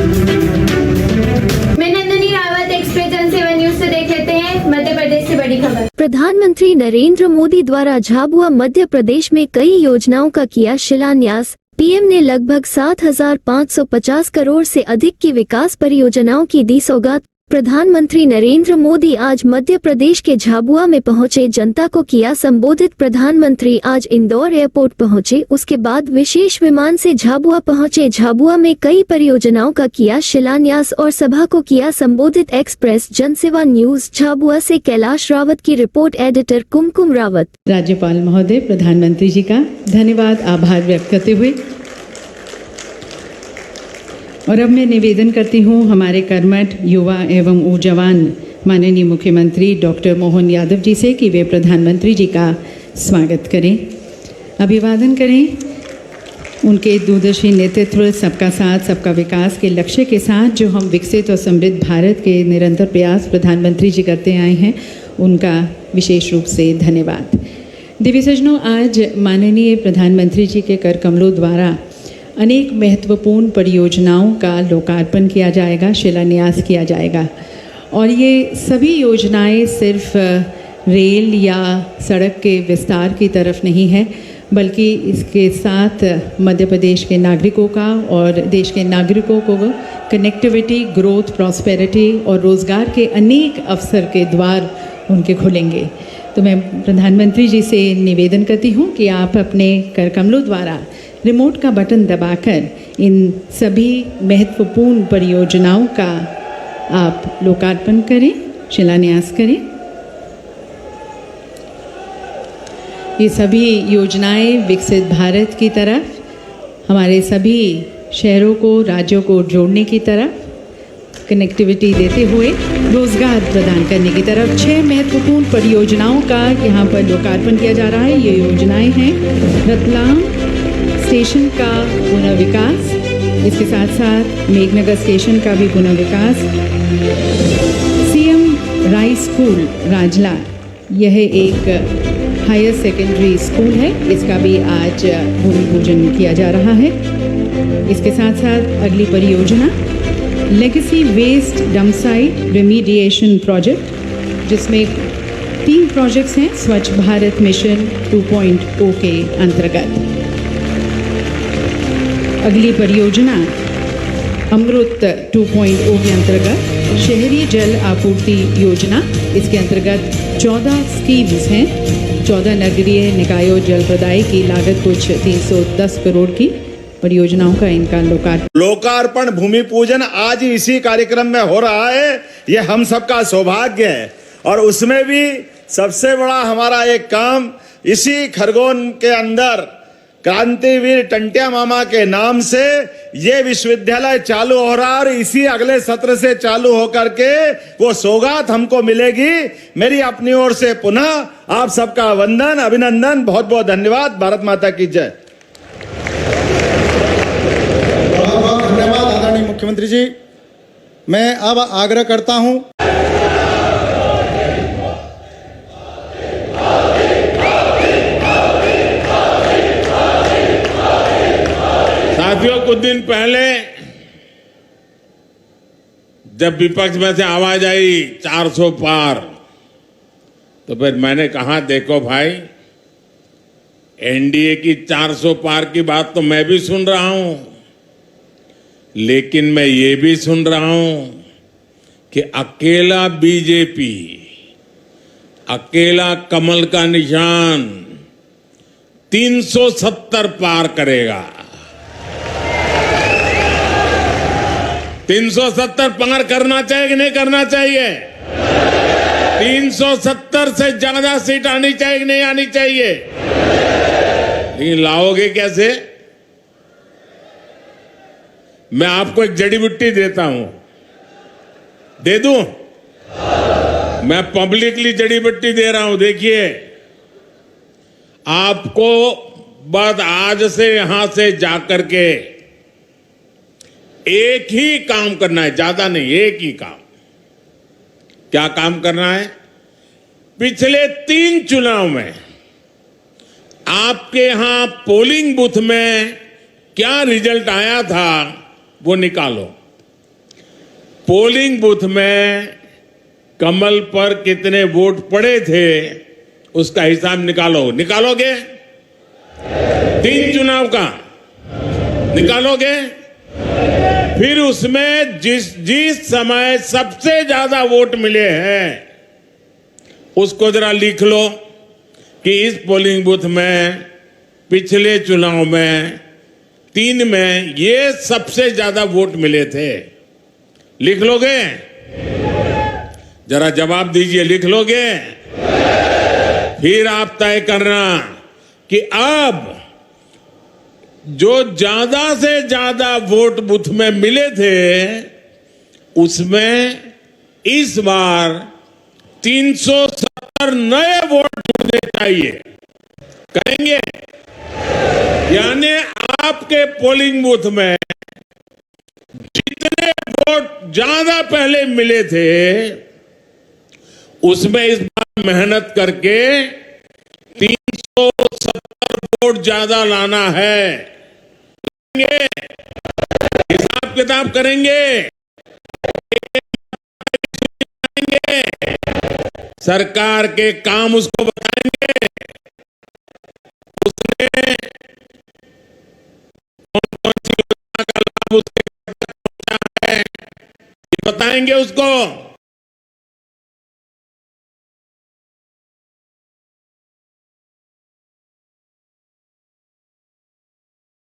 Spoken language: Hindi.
मैं नंदिनी रावत एक्सप्रेस जनसेवा न्यूज से देख लेते हैं मध्य प्रदेश से बड़ी खबर। प्रधानमंत्री नरेंद्र मोदी द्वारा झाबुआ मध्य प्रदेश में कई योजनाओं का किया शिलान्यास। पीएम ने लगभग 7,550 करोड़ से अधिक की विकास परियोजनाओं की दी सौगात। प्रधानमंत्री नरेंद्र मोदी आज मध्य प्रदेश के झाबुआ में पहुंचे, जनता को किया संबोधित। प्रधानमंत्री आज इंदौर एयरपोर्ट पहुंचे, उसके बाद विशेष विमान से झाबुआ पहुंचे। झाबुआ में कई परियोजनाओं का किया शिलान्यास और सभा को किया संबोधित। एक्सप्रेस जनसेवा न्यूज झाबुआ से कैलाश रावत की रिपोर्ट। एडिटर कुमकुम रावत। राज्यपाल महोदय, प्रधानमंत्री जी का धन्यवाद आभार व्यक्त करते हुए और अब मैं निवेदन करती हूँ हमारे कर्मठ युवा एवं ऊर्जावान माननीय मुख्यमंत्री डॉक्टर मोहन यादव जी से कि वे प्रधानमंत्री जी का स्वागत करें, अभिवादन करें। उनके दूरदर्शी नेतृत्व, सबका साथ सबका विकास के लक्ष्य के साथ जो हम विकसित और समृद्ध भारत के निरंतर प्रयास प्रधानमंत्री जी करते आए हैं, उनका विशेष रूप से धन्यवाद। दिव्य सज्जनों, आज माननीय प्रधानमंत्री जी के कर कमलों द्वारा अनेक महत्वपूर्ण परियोजनाओं का लोकार्पण किया जाएगा, शिलान्यास किया जाएगा। और ये सभी योजनाएं सिर्फ रेल या सड़क के विस्तार की तरफ नहीं है, बल्कि इसके साथ मध्य प्रदेश के नागरिकों का और देश के नागरिकों को कनेक्टिविटी, ग्रोथ, प्रॉस्पेरिटी और रोज़गार के अनेक अवसर के द्वार उनके खुलेंगे। तो मैं प्रधानमंत्री जी से निवेदन करती हूँ कि आप अपने कर कमलों द्वारा रिमोट का बटन दबाकर इन सभी महत्वपूर्ण परियोजनाओं का आप लोकार्पण करें, शिलान्यास करें। ये सभी योजनाएं विकसित भारत की तरफ, हमारे सभी शहरों को, राज्यों को जोड़ने की तरफ, कनेक्टिविटी देते हुए रोजगार प्रदान करने की तरफ 6 महत्वपूर्ण परियोजनाओं का यहाँ पर लोकार्पण किया जा रहा है। ये योजनाएं हैं रतलाम स्टेशन का पुनर्विकास, इसके साथ साथ मेघनगर स्टेशन का भी पुनर्विकास, सीएम राय स्कूल राजला, यह एक हायर सेकेंडरी स्कूल है, इसका भी आज भूमि पूजन किया जा रहा है। इसके साथ साथ अगली परियोजना लेगेसी वेस्ट डंपसाइट रेमीडिएशन प्रोजेक्ट, जिसमें 3 प्रोजेक्ट्स हैं स्वच्छ भारत मिशन 2.0 के अंतर्गत। अगली परियोजना अमृत 2.0 के अंतर्गत शहरी जल आपूर्ति योजना, इसके अंतर्गत 14 स्कीम्स हैं। 14 नगरीय निकायों जल प्रदाय की लागत कुछ 310 करोड़ की परियोजनाओं का इनका लोकार्पण भूमि पूजन आज ही इसी कार्यक्रम में हो रहा है। ये हम सबका सौभाग्य है और उसमें भी सबसे बड़ा हमारा एक काम, इसी खरगोन के अंदर क्रांतिवीर टंटिया मामा के नाम से ये विश्वविद्यालय चालू हो रहा है और इसी अगले सत्र से चालू होकर के वो सौगात हमको मिलेगी। मेरी अपनी ओर से पुनः आप सबका वंदन, अभिनंदन, बहुत बहुत धन्यवाद। भारत माता की जय। बहुत बहुत धन्यवाद आदरणीय मुख्यमंत्री जी। मैं अब आग्रह करता हूं साथियों, कुछ दिन पहले जब विपक्ष में से आवाज आई 400 पार, तो फिर मैंने कहा देखो भाई, एनडीए की 400 पार की बात तो मैं भी सुन रहा हूं, लेकिन मैं ये भी सुन रहा हूं कि अकेला बीजेपी, अकेला कमल का निशान 370 पार करेगा। 370 पार करना चाहिए कि नहीं करना चाहिए? 370 से ज्यादा सीट आनी चाहिए कि नहीं आनी चाहिए? लेकिन लाओगे कैसे? मैं आपको एक जड़ी बूटी देता हूं, दे दूं? मैं पब्लिकली जड़ी बूटी दे रहा हूं। देखिए, आपको बस आज से यहां से जाकर के एक ही काम करना है, ज्यादा नहीं, एक ही काम। क्या काम करना है? पिछले 3 चुनाव में आपके यहां पोलिंग बूथ में क्या रिजल्ट आया था वो निकालो। पोलिंग बूथ में कमल पर कितने वोट पड़े थे उसका हिसाब निकालोगे? 3 चुनाव का निकालोगे? फिर उसमें जिस समय सबसे ज्यादा वोट मिले हैं उसको जरा लिख लो कि इस पोलिंग बूथ में पिछले चुनाव में 3 में ये सबसे ज्यादा वोट मिले थे। लिख लोगे? जरा जवाब दीजिए, लिख लोगे? फिर आप तय करना कि अब जो ज्यादा से ज्यादा वोट बूथ में मिले थे उसमें इस बार 370 नए वोट जुड़ने चाहिए। करेंगे? यानी आपके पोलिंग बूथ में जितने वोट ज्यादा पहले मिले थे उसमें इस बार मेहनत करके 370 वोट ज्यादा लाना है। हिसाब किताब करेंगे, सरकार के काम उसको बताएंगे, उसने कौन सी योजना का लाभ उसके तक पहुंचा है ये बताएंगे उसको।